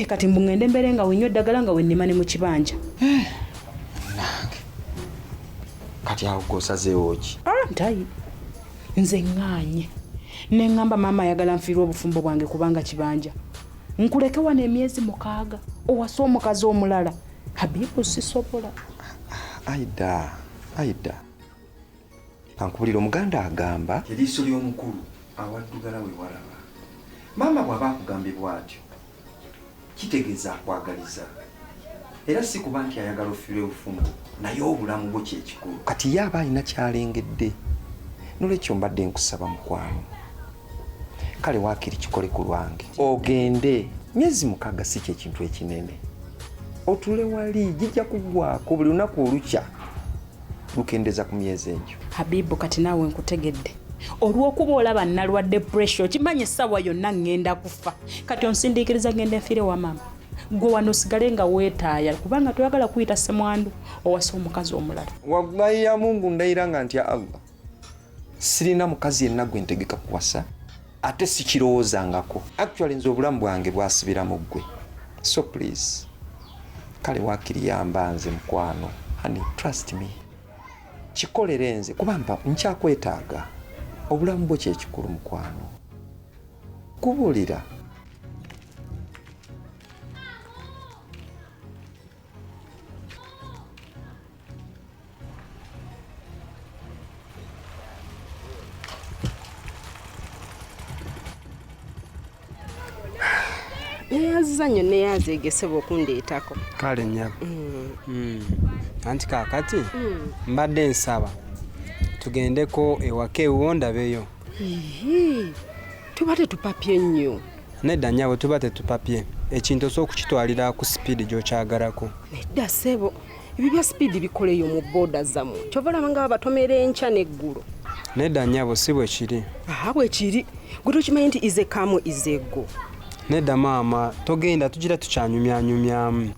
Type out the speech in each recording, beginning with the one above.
Kati mbungende mbere nga wenywa eddagala nga wennima ne mu kibanja. Nange. Kati awo gosazeewo ki? Ntayi. Nze ŋŋaanye. Ne ŋŋamba maama ayagala nfiirwa obufumbo bwange kubanga kibanja. Nkuleke wano emyezi 6 owasa omukazi omulala. Habibu sisobola. Aida. Ankubulira omuganda agamba eriiso ly'omukulu awaddugala we walaba. Maama bw'aba akugambibwa atyo kitegeeza akwagaliza. Era si kuba nti ayagala ofiirwe obufumbo naye obulamu bwo kyekikulu. Kati ye aba alina kyalengedde. Nolwekyo mbadde nkusaba mukwano. Kale waakiri kikole ku lwange. Ogende myezi 6 si kyekintu ekinene. Otule wali jijja kugwako buli lunaku olukya lukendeza ku myezi egyo. Habibu kati naawe nkutegedde. Olw'okuba olaba nalwadde pressure kimanye essaawa yonna ngenda kufa. Kati onsindiikiriza ngende nfiire wa maama. Gwe wano osigale nga weetaaya kubanga toyagala kuyita ssemwandu owasa omukazi omulala. Wallahi ya Mungu ndayira nga ntya Allah. Sirina mukazi yenna gwe ntegeka kuwasa. Ate sikirowoozangako. Actually nze obulamu bwange bwasibira mu ggwe. So please. Kale waakiri yamba nze mukwano. Honey, trust me. Kikolere nze kubamba nkyakwetaaga. Obulamu bwo kyekikulu mukwano. Kubulira. Yazanyo ne yazeegesebwa okundeetako. Kale nnyabo. Anti kaakati mbadde nsaba tugendeko ewaka ewuwo ndabeyo. Tuba tetupapye nnyo. Nedda nnyabo tuba tetupapye. Ekintu osobola okukitwalira ku sipiidi gy'okyagalako. Nedda ssebo ebyo bya sipiidi bikoleyo mu booda zammwe. Kyova olaba nga babatomera enkya n'eggulo. Nedda nnyabo si bwe kiri. Bwe kiri. Gwe tokimanyi nti ize kamu ize ggo. Nedda maama togenda tugira tukyanyumyanyumyamu.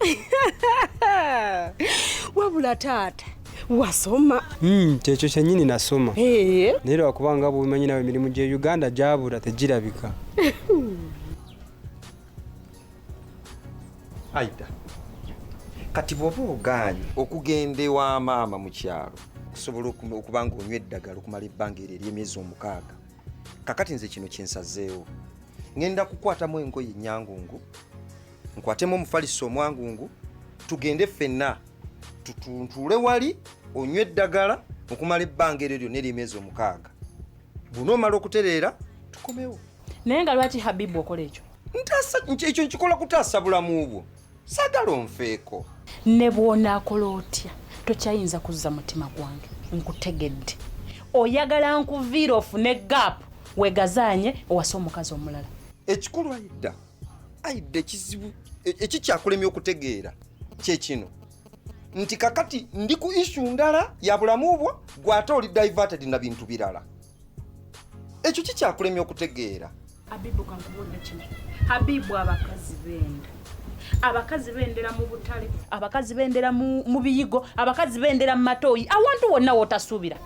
Wabula taata wasoma. Kyekyo kyennyini nasoma. Naye lwakubanga bw'obimanyi nawe emirimu gye Uganda gyabula tegirabika. Aida. Kati bw'oba ogaanye okugenda ewa maama mu kyalo okusobola okuba nga onywa eddagala okumala ebbanga eryo ery'emyezi 6. Kakati nze kino kinsazeewo. Ngenda kukwatamu engoye nnyangungu, nkwatemu omufaliso omwangungu, tugende ffenna tutuntule wali onywe eddagala okumala ebbanga eryo n'ery'emyezi 6. Bunoomala okutereera tukomewo. Naye nga lwaki Habibu okola ekyo? Ekyo nkikola kutaasa bulamu bwo. Saagala onfeeko. Ne bw'onaakola otya tokyayinza kuzza mutima gwange. Nkutegedde. Oyagala nkuviira ofune gaapu wegazaanye owasa omukazi omulala. Ekikulu Aida ekizibu ekikyakulemya okutegeera kyekino nti kakati ndi ku issue ndala ya bulamu bwo gwate oli diverted na bintu birala. Ekyo kikyakulemya okutegeera. Habibu kankubulira kino. Habibu abakazi bendera mu butale, abakazi bendera mu biyigo, abakazi bendera mu matooyi, awantu wonna wotasuubira.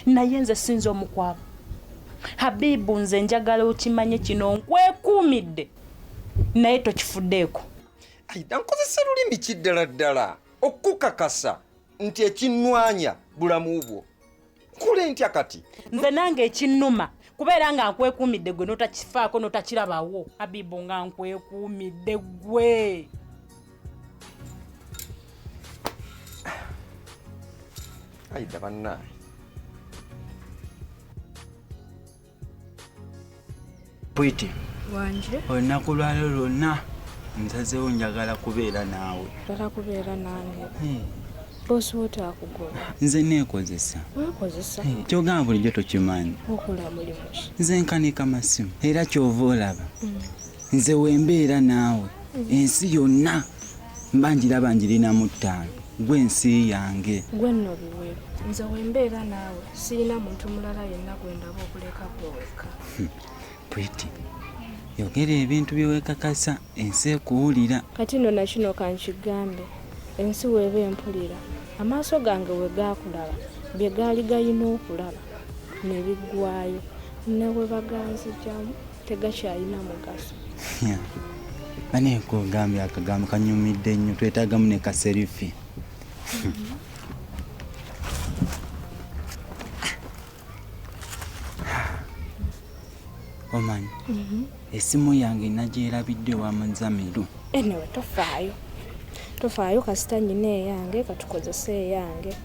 Naye nze sinza omukwabo. Habibu nze njagala okimanye kino nkwekuumidde naye tokifuddeeko. Aida nkozesa lulimi kiddala okukakasa nti ekinnwanya bulamu bwo. Nkule ntya kati? Nze nange ekinnuma kubeera nga nkwekuumidde gwe notakifaako notakirabawo. Habibu nga nkwekuumidde gwe. Aida bannaye. Pwiti. Wanje. Olunaku lwalo lwonna nsazeewo njagala kubeera naawe. Njagala kubeera nange. Bosi wote akugoba. Nze neekozesa. Weekozesa? Kyogamba bulijjo tokimanyi. Okola mulimu ki? Nze nkanika masimu. Era kyova olaba. Nze wembeera naawe. Ensi yonna mba njiraba njirinamu 5. Gwe ensi yange. Gwe nno biweeru. Nze wembeera naawe sirina muntu mulala yenna gwendaba okuleka gweweka. Pwiti. Yogera ebintu byewekakasa ensi ekuwulira. Kati nno nakino kankigambe. Ensi weeba empulira. Amaaso gange we gaakulaba bye gaali gayina okulaba ne biggwaayo. Ne we baganzijjamu tegakyalina mugaso. baneekugambye akagambo kanyumidde nnyo twetaagamu ne kaserifi. Omanyi esimu yange nagyerabidde wa Muzamiru. Enewe tofaayo kasita nyina eyange katukozesa eyange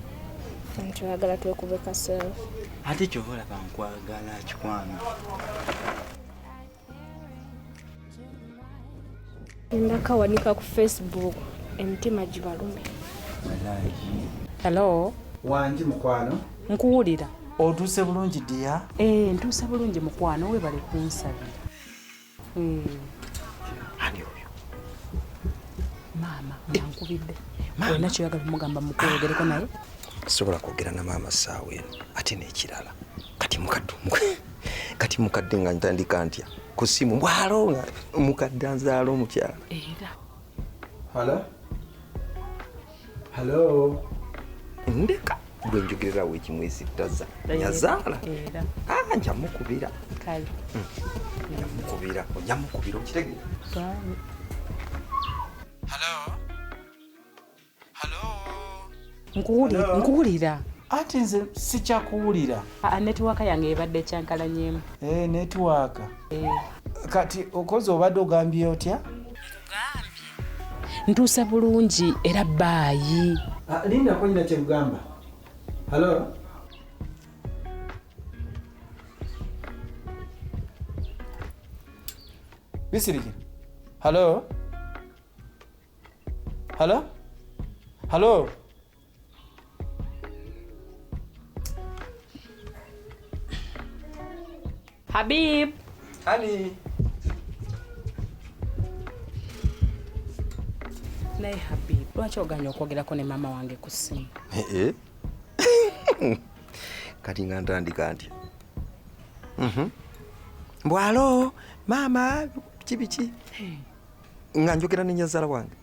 nti oyagala twekube kaseefu. Ate kyova olaba nkwagala kikwano. Ndakawanika ku Facebook emitima gibalume. Hello. Wangi mukwano. Nkuwulira. Otuuse bulungi ddiya? Ntuuse bulungi mukwano weebale kunsabira. Ani oyo? Maama yankubidde. Olina kyoyagala omugamba mukwogereko naye? Sobola kwogera na maama ssaawa eno ate n'ekirala kati mukadde nga ntandika ntya ku ssimu bwalo nga mukadde anzaala omukyala. Halo. Ndeka bwe njogererawo ekimwesittaza nyazaala nja mukubira ojja mukubira okitegeera. Nkuwulira. Ate nze sikyakuwulira. Netiwaaka yange ebadde ekyankalanyemu. Netiwaaka. Kati okoze obadde ogambye otya? Ntuuse bulungi era baayi. Lindako nyina kyekugamba. Halo. Bisiriki. Halo. Habib. Ani. Naye Habib, lwaki oganya okwogerako ne maama wange ku ssimu? Kati nga ntandika ntya? Bwalo maama kibiki nga njogera ne nyazaala wange.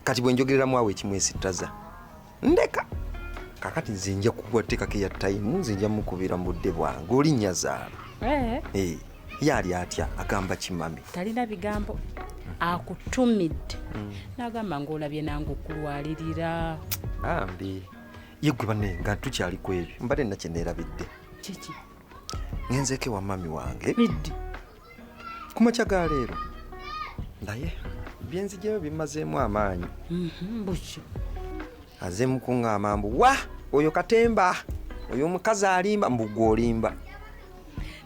Kati bwe njogereramu awo ekimwesittaza ndeka kakati nze nja kuwateekako eya tayimu nze nja mukubira mu budde bwange oli nyazaala. Yaali atya agamba kimami talina bigambo akutumidde n'agamba ng'olabye nange okulwalirira. Ambi ye gwe banne nga tukyali ku ebyo mbadde nakye neerabidde. Kiki? Ngenzeeko ewa mami wange Biddi ku makya ga leero naye byenzigyeyo bimazeemu amaanyi. Buki azeemu kuŋŋamba mbu wa oyo katemba oyo omukazi alimba mbu gwe olimba.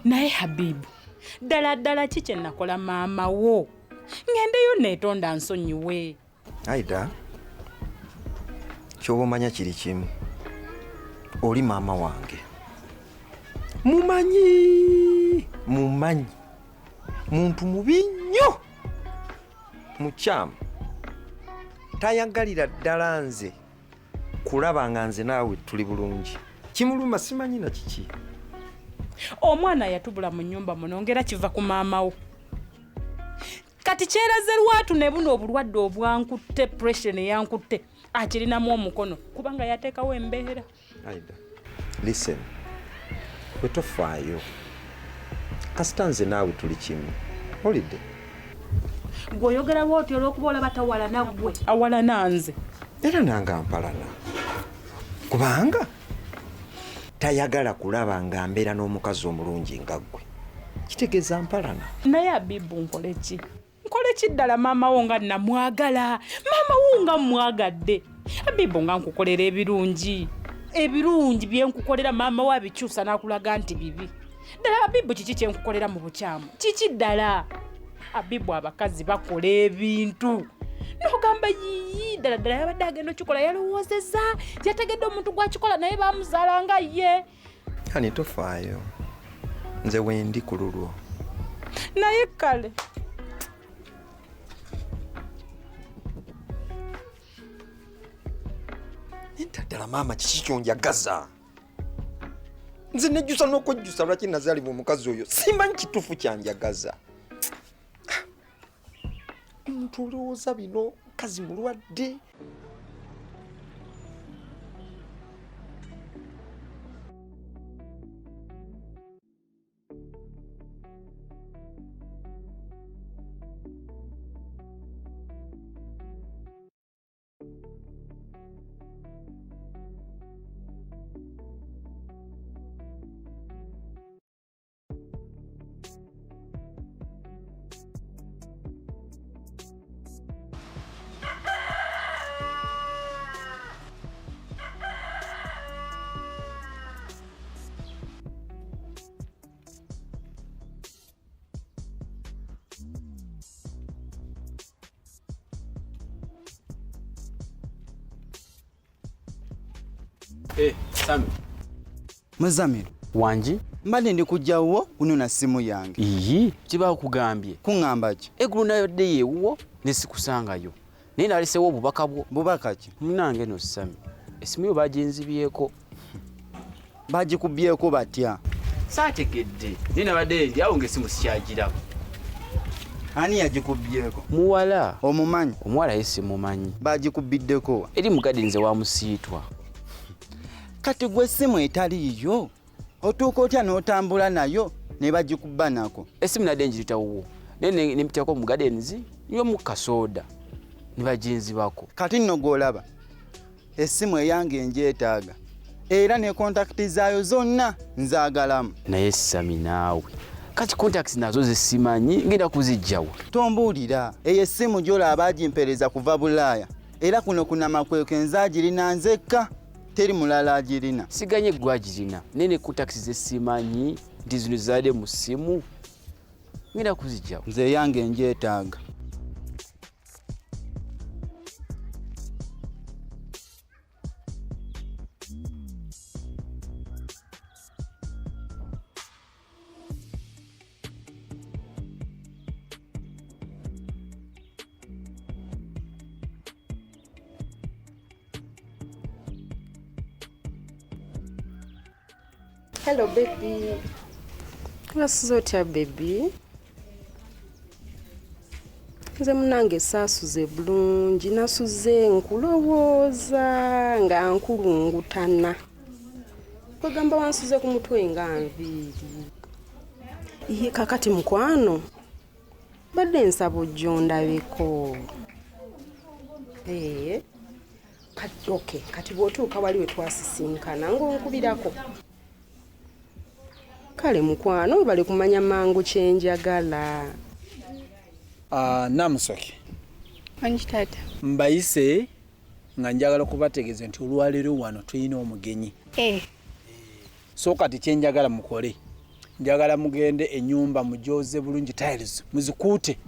naye Habibu ddala ki kye nakola maama wo ngendeyo neetonda nsonyiwe. Aida kyoba omanya kiri kimu oli maama wange mumanyi muntu mubi nnyo mukyamu tayagalira ddala nze kulaba nga nze naawe tuli bulungi. Kimuluma simanyi na kiki. Omwana yatubula mu nnyumba muno ngera kiva ku maama wo. Kati kyeraze lwatu ne buno obulwadde obwankutte pressure ne yankutte akirinamu omukono kubanga yateekawo embeera. Aida listen wetofaayo kasita nze naawe tuli kimu olidde. Gw'oyogera lwoti olw'okuba olaba tawalana ggwe awalana nze era nanga mpalana kubanga tayagala kulaba nga mbeera n'omukazi omulungi nga ggwe kitegeeza mpalana. naye Habibu nkole ki ddala maama wo nga namwagala maama wo nga mmwagadde. Habibu nga nkukolera ebirungi bye nkukolera maama wo abikyusa n'akulaga nti bibi. Ddala Habibu kiki kye nkukolera mu bukyamu kiki ddala? Habibu abakazi bakola ebintu n'ogamba yiyi ddala yabadde agenda okikola yalowoozezza yategedde omuntu gwakikola naye bamuzaala nga ye. Ani tofaayo nze wendi ku lulwo. Naye kale entaddala maama kiki kyonjagaza nze nejjusa n'okwejjusa lwaki nazaalibwa omukazi oyo simbanyi kituufu kyanjagaza. Omuntu olowooza bino mukazi mulwadde. Sami. Muzamiro. Wanji? Mbali ndi kujjawo kunona simu yange. Iyi, kiba kugambye. Kungamba ki? Egulu nayo de yewo nesikusangayo. Nina alisewo obubaka bwo. Bubaka ki? Munange no Sami. Esimu yo baginzibyeko. Bagikubyeko batya? Saategedde. Nina badde ndi awo ngesimu sikyagirako. Ani yagikubyeko? Muwala. Omumanyi? Omuwala yesi mumanyi. Bagikubiddeko. Eri mugadi nze wa musiitwa. Kati gwe simu etaliyo. Otuuka otya n'otambula nayo ne bagikubba nako. Esimu nadde njiritawo. Nene nimpitako mu gardens niyo mu kasoda. Nibaginzibako. Kati nno gw'olaba. Essimu eyange njeetaaga. Era ne kontakiti zaayo zonna nzaagalamu. Naye Sami naawe. Kati contacts nazo zisimanyi ngenda kuzijjawa. Tombuulira. Eyo essimu gy'olaba agimpereza kuva Bulaaya. Era kuno kuna makweke nzaagirina nzekka. Teri mulala agirina. Siganye gwagirina. Nene contacts zesimanyi nti zino zaade mu simu. Ngenda kuzijjawa. Nze yange njeetaaga. Hello baby. Wasizo otya baby? Nze munange saasuze bulungi nasuze nkulowooza nga nkulungutana. Kwegamba wansuze ku mutwe nga nviiri. Iye kakati mukwano. Badde nsaba ojjo ndabeko. Kati bw'otuuka wali we twasisinkana ng'onkubirako. Kale mukwano bali kumanya mangu kyenjagala. Namusoke. Wanji tata. Mbayise nga njagala kubategeeza nti olwaleero wano tulina omugenyi. So kati kyenjagala mukole. Njagala mugende ennyumba mujoze bulungi tiles muzikuute.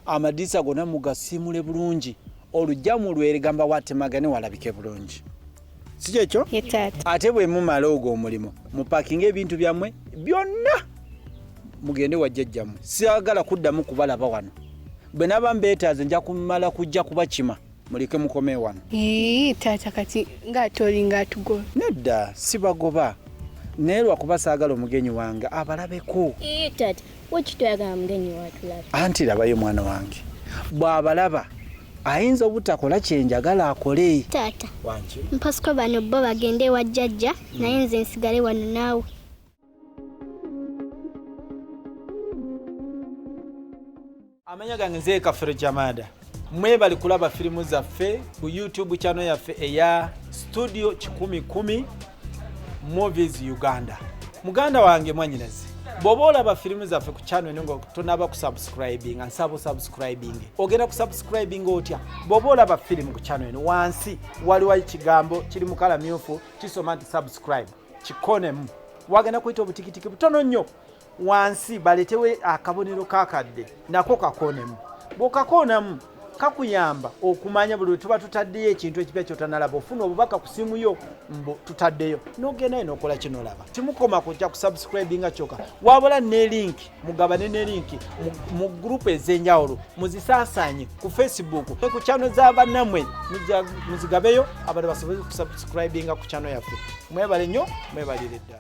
Amadisa gonna mugasimule bulungi. Olujjamu lweregamba watemagane walabike bulungi. Sikyekyo? Ye tata. Ate bwe mumala ogwo omulimu mupakinga ebintu byammwe byonna mugende wajjajjammwe. Siagala kuddamu kubalaba wano. Bwe naba mbeetaaze nja kumala kujja kubakima muleke mukome wano. Tata kati ng'atoli ng'atugoba. Nedda sibagoba. Naye lwakuba saagala omugenyi wange abalabeko. Tata wakitwagala mugenyi watulaba. Anti labayo mwana wange. Bw'abalaba ayinza obutakola kyenjagala akole. Tata. Wangi. Mpasiko bano bo bagende wa jjajja naye nze nsigale wano naawe. Amanya gange nze Kafere Jamada. Mwebali kulaba filimu zaffe ku YouTube channel yaffe eya Studio 1010 Movies Uganda. Muganda wange mwanyinaze. Bwoba olaba filimu zaffe ku channel ngo tonaba ku subscribing ansabo subscribing. Ogenda ku subscribing otya. Bwoba olaba filimu ku channel wansi waliwo ekigambo kiri mu kala myufu kisoma nti subscribe. Kikonemu. Wagenda kuyita obutikitiki butono nnyo. Wansi baletewe akabonero kakadde nako kakonemu. Bwokakonamu kakuyamba okumanya buli tuba tutaddeyo ekintu ekipya kyotanalaba ofuna obubaka ku simu yo mbo tutaddeyo n'ogenda n'okola kino laba. Timukoma kujja ku subscribinga kyokka wabula ne link mugabane ne link mu group ez'enjawulo muzisaasaanye ku Facebook ku channel z'abannamwe muzigabeyo abantu basobole ku subscribinga ku channel yaffe. Mwebale nnyo mwebalire ddala.